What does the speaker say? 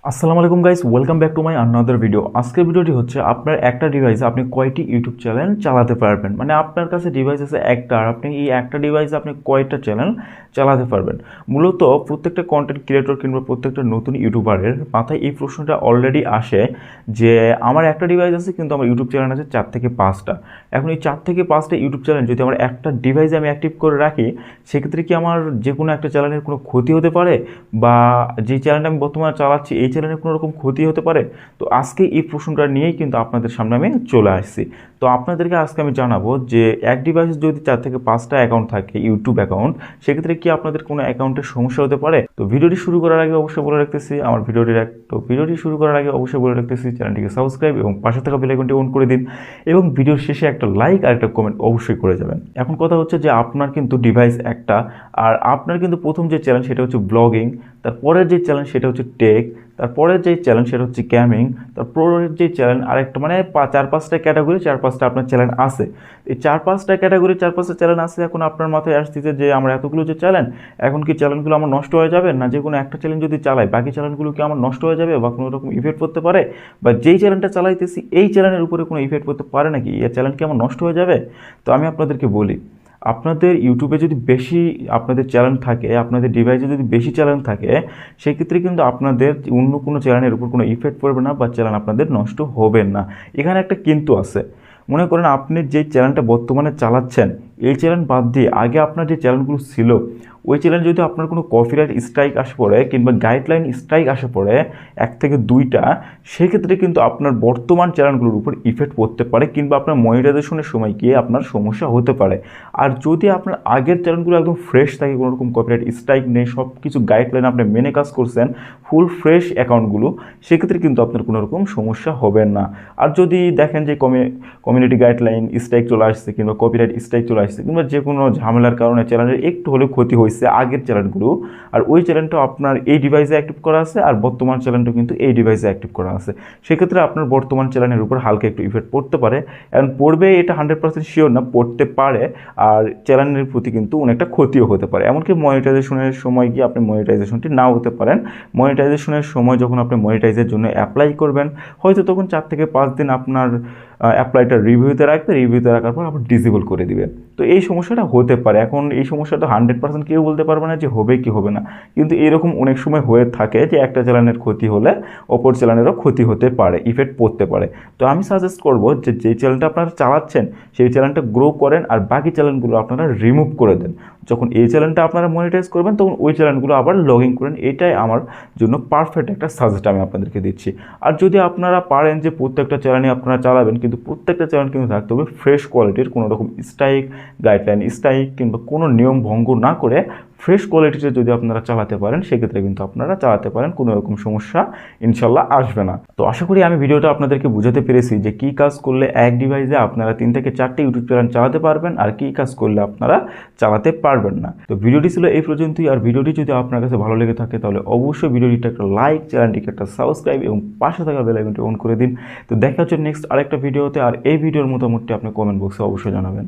আসসালামু আলাইকুম guys, welcome back to my another video. আজকের ভিডিওটি হচ্ছে আপনার একটা ডিভাইসে আপনি কয়টি ইউটিউব চ্যানেল চালাতে পারবেন। মানে আপনার কাছে ডিভাইস আছে একটা, আর আপনি এই একটা ডিভাইসে আপনি কয়টা চ্যানেল চালাতে পারবেন। মূলত প্রত্যেকটা কন্টেন্ট ক্রিয়েটর কিংবা প্রত্যেকটা নতুন ইউটিউবারের মাথায় এই প্রশ্নটা অলরেডি আসে যে আমার একটা ডিভাইস আছে কিন্তু আমার ইউটিউব চ্যানেল আছে 4 থেকে 5টা। এখন এই 4 থেকে 5টা ইউটিউব চ্যানেল যদি আমার একটা ডিভাইসে আমি অ্যাক্টিভ করে রাখি, সেক্ষেত্রে কি আমার যে কোনো একটা চ্যানেলের কোনো ক্ষতি হতে পারে, বা যে চ্যানেলটা আমি বর্তমানে চালাচ্ছি এই চ্যানেলের কোনো রকম ক্ষতি হতে পারে? তো আজকে এই প্রশ্নটা নিয়েই কিন্তু আপনাদের সামনে আমি চলে আসছি। তো আপনাদেরকে আজকে আমি জানাবো যে এক ডিভাইসে যদি 4 থেকে 5টা অ্যাকাউন্ট থাকে, ইউটিউব অ্যাকাউন্ট, সেক্ষেত্রে কি আপনাদের কোনো অ্যাকাউন্টের সমস্যা হতে পারে। তো ভিডিওটি শুরু করার আগে অবশ্যই বলে রাখতেছি আমার ভিডিওটি শুরু করার আগে অবশ্যই বলে রাখতেছি চ্যানেলটিকে সাবস্ক্রাইব এবং পাশে থাকা বেল আইকনটি অন করে দিন, এবং ভিডিওর শেষে একটা লাইক আর একটা কমেন্ট অবশ্যই করে যাবেন। এখন কথা হচ্ছে যে আপনার কিন্তু ডিভাইস একটা, আর আপনার কিন্তু প্রথম যে চ্যানেল সেটা হচ্ছে ব্লগিং, তারপরের যে চ্যানেল সেটা হচ্ছে টেক, তারপরের যে চ্যানেল সেটা হচ্ছে গেমিং, তারপরের যে চ্যানেল আরেকটা, মানে 4-5টা ক্যাটাগরি, 4-5টা আপনার চ্যানেল আছে। এই 4-5টা ক্যাটাগরি, 4-5টা চ্যানেল আছে। এখন আপনার মাথায় আসতেছে যে আমার এতগুলো যে চ্যানেল, এখন কি চ্যানেলগুলো আমার নষ্ট হয়ে যাবে, না যে কোনো একটা চ্যানেল যদি চালাই বাকি চ্যানেলগুলো কি আমার নষ্ট হয়ে যাবে, বা কোনো রকম ইফেক্ট পড়তে পারে, বা যেই চ্যানেলটা চালাইতেছি এই চ্যানেলের উপরে কোনো ইফেক্ট পড়তে পারে নাকি, এই চ্যানেল কি আমার নষ্ট হয়ে যাবে? তো আমি আপনাদেরকে বলি, আপনাদের ইউটিউবে যদি বেশি আপনাদের চ্যানেল থাকে, আপনাদের ডিভাইসে যদি বেশি চ্যানেল থাকে, সেক্ষেত্রে কিন্তু আপনাদের অন্য কোনো চ্যানেলের উপর কোনো ইফেক্ট পড়বে না, বা চ্যানেল আপনাদের নষ্ট হবে না। এখানে একটা কিন্তু আছে। মনে করেন আপনি যে চ্যানেলটা বর্তমানে চালাচ্ছেন, এই চ্যানেল বাদ দিয়ে আগে আপনার যে চ্যানেলগুলো ছিল, ওই চ্যানেল যদি আপনার কোনো কপিরাইট স্ট্রাইক আসে পড়ে কিংবা গাইডলাইন স্ট্রাইক আসে পড়ে 1 থেকে 2টা, সেক্ষেত্রে কিন্তু আপনার বর্তমান চ্যানেলগুলোর উপর ইফেক্ট পড়তে পারে, কিংবা আপনার মনিটাইজেশনের সময় গিয়ে আপনার সমস্যা হতে পারে। আর যদি আপনার আগের চ্যানেলগুলো একদম ফ্রেশ থাকে, কোনো রকম কপিরাইট স্ট্রাইক নেই, সব কিছু গাইডলাইন আপনি মেনে কাজ করছেন, ফুল ফ্রেশ অ্যাকাউন্টগুলো, সেক্ষেত্রে কিন্তু আপনার কোনো রকম সমস্যা হবে না। আর যদি দেখেন যে কমিউনিটি গাইডলাইন স্ট্রাইক চলে আসছে, কিংবা কপিরাইট স্ট্রাইক চলে আসছে, কিংবা যে কোনো ঝামেলার কারণে চ্যানেলের একটু হলেও ক্ষতি হয়েছে আগের চ্যানেলগুলো, আর ওই চ্যানেলটা আপনার এই ডিভাইসে অ্যাক্টিভ করা আছে, আর বর্তমান চ্যানেলটা কিন্তু এই ডিভাইসে অ্যাক্টিভ করা আছে, সেক্ষেত্রে আপনার বর্তমান চ্যানেলের উপর হালকা একটু ইফেক্ট পড়তে পারে। এখন পড়বে এটা 100% শিওর না, পড়তে পারে। আর চ্যানেলের প্রতি কিন্তু অনেকটা ক্ষতিও হতে পারে, এমনকি মনিটাইজেশনের সময় গিয়ে আপনি মনিটাইজেশনটি নাও হতে পারেন। মনিটাইজেশনের সময় যখন আপনি মনিটাইজের জন্য অ্যাপ্লাই করবেন, হয়তো তখন 4 থেকে 5 দিন আপনার অ্যাপ্লাইটা রিভিউতে রাখবে, রিভিউতে রাখার পর আবার ডিসেবল করে দিবে। তো এই সমস্যাটা হতে পারে। এখন এই সমস্যাটা 100% কেউ বলতে পারবে না যে হবে কি হবে না, কিন্তু এরকম অনেক সময় হয়ে থাকে যে একটা চ্যানেলের ক্ষতি হলে অপর চ্যানেলেরও ক্ষতি হতে পারে, ইফেক্ট পড়তে পারে। তো আমি সাজেস্ট করব যে যে চ্যানেলটা আপনারা চালাচ্ছেন সেই চ্যানেলটা গ্রো করেন, আর বাকি চ্যানেলগুলো আপনারা রিমুভ করে দেন। যখন এই চ্যানেলটা আপনারা মনিটাইজ করবেন, তখন ওই চ্যানেলগুলো আবার লগ ইন করেন। এটাই আমার জন্য পারফেক্ট একটা সাজেস্ট আমি আপনাদেরকে দিচ্ছি। আর যদি আপনারা পারেন যে প্রত্যেকটা চ্যানেলে আপনারা চালাবেন, কিন্তু প্রত্যেকটা চ্যানেল কিন্তু থাকতে হবে ফ্রেশ কোয়ালিটির, কোনো রকম স্ট্রাইক, গাইডলাইন স্ট্রাইক কিংবা কোনো নিয়ম ভঙ্গ না করে ফ্রেশ কোয়ালিটিতে যদি আপনারা চালাতে পারেন, সেক্ষেত্রে কিন্তু আপনারা চালাতে পারেন, কোনো রকম সমস্যা ইনশাল্লাহ আসবে না। তো আশা করি আমি ভিডিওটা আপনাদেরকে বুঝাতে পেরেছি যে কী কাজ করলে এক ডিভাইসে আপনারা 3 থেকে 4টে ইউটিউব চ্যানেল চালাতে পারবেন, আর কী কাজ করলে আপনারা চালাতে পারবেন না। তো ভিডিওটি ছিল এই পর্যন্তই। আর ভিডিওটি যদি আপনার কাছে ভালো লেগে থাকে, তাহলে অবশ্যই ভিডিওটিতে একটা লাইক, চ্যানেলটিকে একটা সাবস্ক্রাইব এবং পাশে থাকা বেল আইকনটি অন করে দিন। তো দেখা হচ্ছে নেক্সট আরেকটা ভিডিওতে। আর এই ভিডিওর মতামতটি আপনি কমেন্ট বক্সে অবশ্যই জানাবেন।